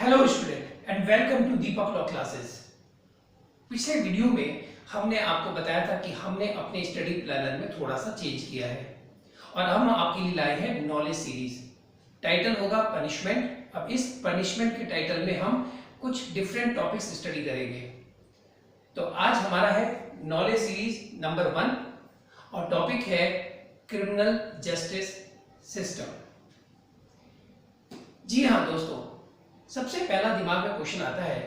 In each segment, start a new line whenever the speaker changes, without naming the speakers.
Hello student and welcome to Deepak law classes. पिछले video में हमने आपको बताया था कि हमने अपने स्टडी प्लानर में थोड़ा सा चेंज किया है और हम आपके लिए लाए हैं नॉलेज सीरीज। टाइटल होगा पनिशमेंट। अब इस पनिशमेंट के टाइटल में हम कुछ डिफरेंट टॉपिक्स स्टडी करेंगे। तो आज हमारा है नॉलेज सीरीज नंबर 1 और टॉपिक है क्रिमिनल जस्टिस सिस्टम। जी हाँ दोस्तों, सबसे पहला दिमाग में क्वेश्चन आता है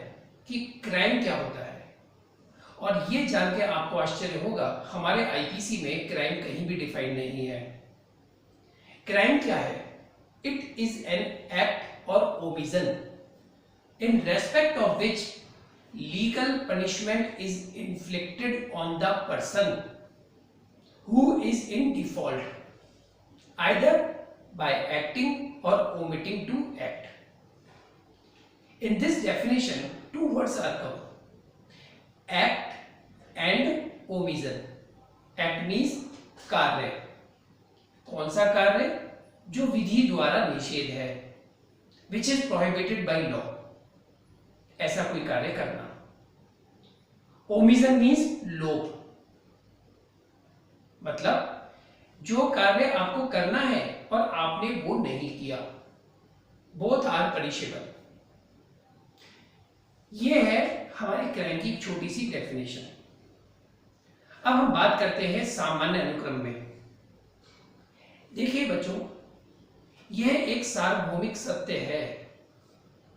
कि क्राइम क्या होता है। और ये जान के आपको आश्चर्य होगा, हमारे आईपीसी में क्राइम कहीं भी डिफाइन नहीं है। क्राइम क्या है? It is an act or omission in respect of which legal punishment is inflicted on the person who is in default either by acting or omitting to act. In this definition, two words are covered: act and omission. Act means कार्य। कौन सा कार्य? जो विधि द्वारा निषेध है, which is prohibited by law. ऐसा कोई कार्य करना। omission means लोप, मतलब जो कार्य आपको करना है और आपने वो नहीं किया। Both are punishable. ये है हमारे क्राइम की छोटी सी डेफिनेशन। अब हम बात करते हैं सामान्य अनुक्रम में। देखिए बच्चों, यह एक सार्वभौमिक सत्य है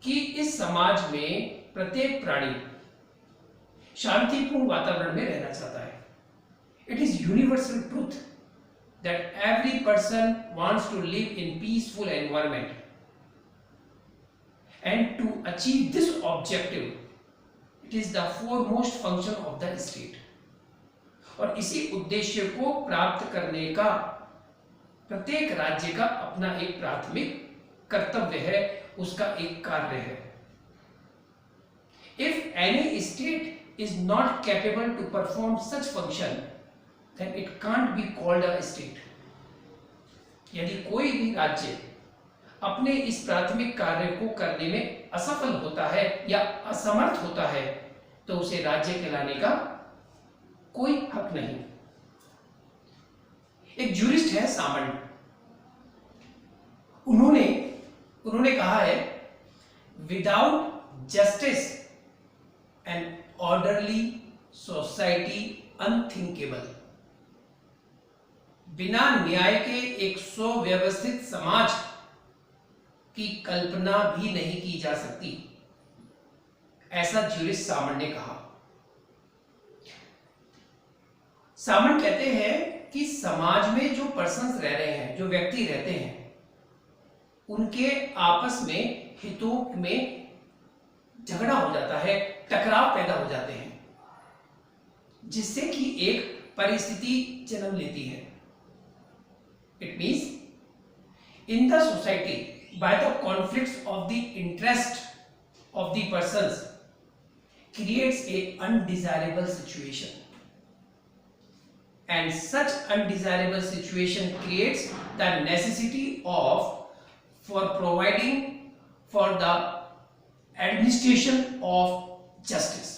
कि इस समाज में प्रत्येक प्राणी शांतिपूर्ण वातावरण में रहना चाहता है। It is universal truth that every person wants to live in peaceful environment. And to achieve this objective, it is the foremost function of the state. और इसी उद्देश्य को प्राप्त करने का प्रत्येक राज्य का अपना एक प्राथमिक कर्तव्य है, उसका एक कार्य है। If any state is not capable to perform such function, then it can't be called a state. यदि कोई भी राज्य अपने इस प्राथमिक कार्य को करने में असफल होता है या असमर्थ होता है तो उसे राज्य कहलाने का कोई हक नहीं। एक जूरिस्ट है सामंड, उन्होंने कहा है, without justice and orderly society unthinkable. बिना न्याय के एक सुव्यवस्थित समाज की कल्पना भी नहीं की जा सकती, ऐसा जूरिस्ट सामंड ने कहा। सामंड कहते हैं कि समाज में जो पर्सन्स रह रहे हैं, जो व्यक्ति रहते हैं, उनके आपस में हितों में झगड़ा हो जाता है, टकराव पैदा हो जाते हैं, जिससे कि एक परिस्थिति जन्म लेती है। It means in the society by the conflicts of the interest of the persons creates a undesirable situation, and such undesirable situation creates the necessity for providing for the administration of justice.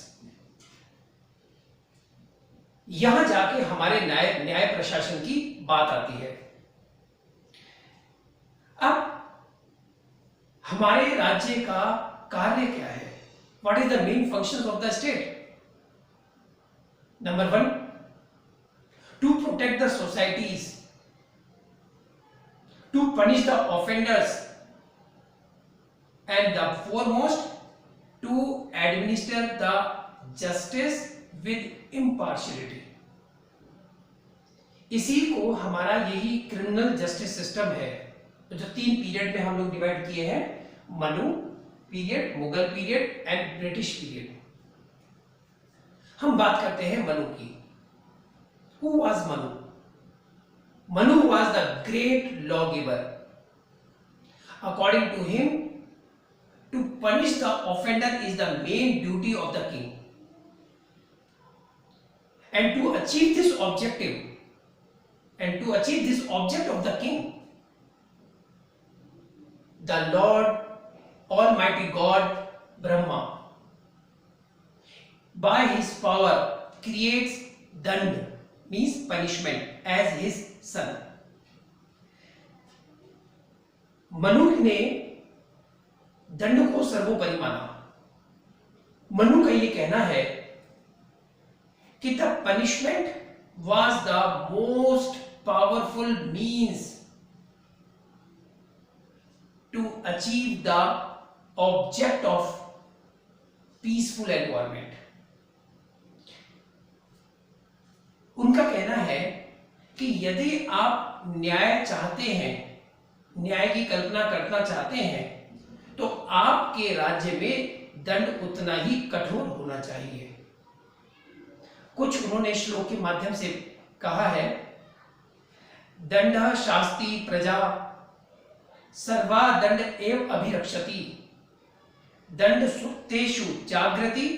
यहां जाके हमारे न्याय प्रशासन की बात आती है। अब हमारे राज्य का कार्य क्या है? What is the main functions of the state? Number 1, to protect the societies, to punish the offenders, and the foremost, to administer the justice with impartiality. इसी को हमारा यही क्रिमिनल जस्टिस सिस्टम है। तो जो 3 पीरियड में हम लोग डिवाइड किए हैं, Manu period, Mughal period and British period. हम बात करते हैं मनु की। Who was Manu? Manu was the great lawgiver. According to him, to punish the offender is the main duty of the king. And to achieve this object of the king, the Lord Almighty God Brahma by his power creates dand, means punishment, as his son. Manu ने दंड को सर्वोपरि माना। मनु का यह कहना है कि the punishment was the most powerful means to achieve the object of peaceful environment. उनका कहना है कि यदि आप न्याय चाहते हैं, न्याय की कल्पना करना चाहते हैं, तो आपके राज्य में दंड उतना ही कठोर होना चाहिए। कुछ उन्होंने श्लोक के माध्यम से कहा है, दंड शास्ति प्रजा सर्वा दंड एव अभिरक्षति, दंड सुक्तेषु जागृति,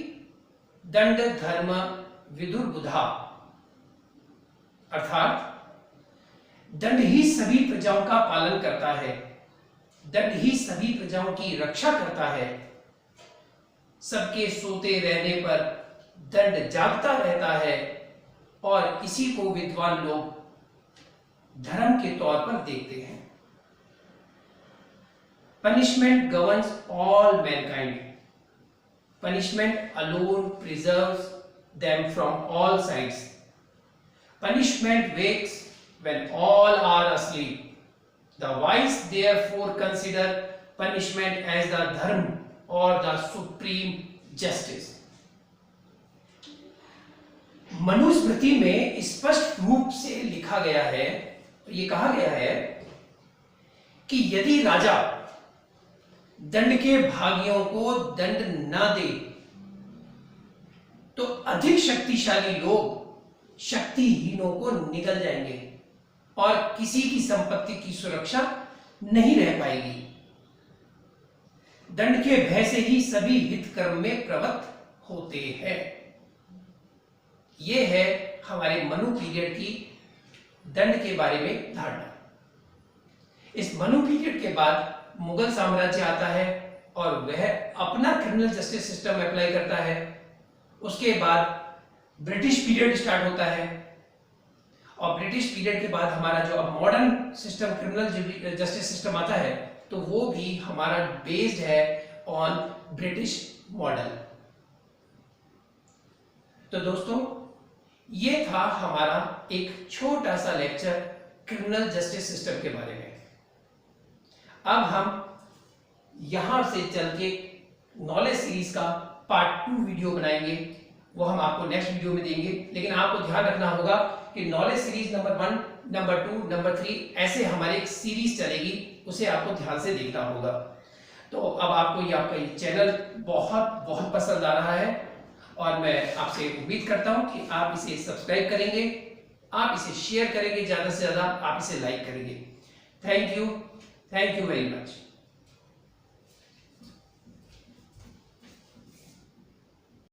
दंड धर्म विदुर्बुधा। अर्थात दंड ही सभी प्रजाओं का पालन करता है, दंड ही सभी प्रजाओं की रक्षा करता है। सबके सोते रहने पर दंड जागता रहता है और इसी को विद्वान लोग धर्म के तौर पर देखते हैं। Punishment governs all mankind, punishment alone preserves them from all sides, punishment wakes when all are asleep. The wise therefore consider punishment as the dharma or the supreme justice. Manusmriti में स्पष्ट रूप से लिखा गया है, ये कहा गया है कि यदि राजा दंड के भागियों को दंड न दे तो अधिक शक्तिशाली लोग शक्तिहीनों को निगल जाएंगे और किसी की संपत्ति की सुरक्षा नहीं रह पाएगी। दंड के भय से ही सभी हित कर्म में प्रवृत्त होते हैं। यह है हमारे मनु पीरियड की दंड के बारे में धारणा। इस मनु पीरियड के बाद मुगल साम्राज्य आता है और वह अपना क्रिमिनल जस्टिस सिस्टम अप्लाई करता है। उसके बाद ब्रिटिश पीरियड स्टार्ट होता है और ब्रिटिश पीरियड के बाद हमारा जो अब modern system criminal justice system आता है तो वो भी हमारा बेस्ड है ऑन ब्रिटिश मॉडल। तो दोस्तों, ये था हमारा एक छोटा सा लेक्चर क्रिमिनल जस्टिस सिस्टम के बारे में। अब हम यहां से चल के नॉलेज सीरीज का पार्ट 2 वीडियो बनाएंगे, वो हम आपको नेक्स्ट वीडियो में देंगे। लेकिन आपको ध्यान रखना होगा कि knowledge series number 1, number 2, number 3 ऐसे हमारे एक सीरीज चलेगी, उसे आपको ध्यान से देखना होगा। तो अब आपको ये आपका चैनल बहुत बहुत पसंद आ रहा है और मैं आपसे उम्मीद करता हूं कि आप इसे सब्सक्राइब करेंगे, आप इसे शेयर करेंगे, ज्यादा से ज्यादा आप इसे लाइक करेंगे। Thank you very much.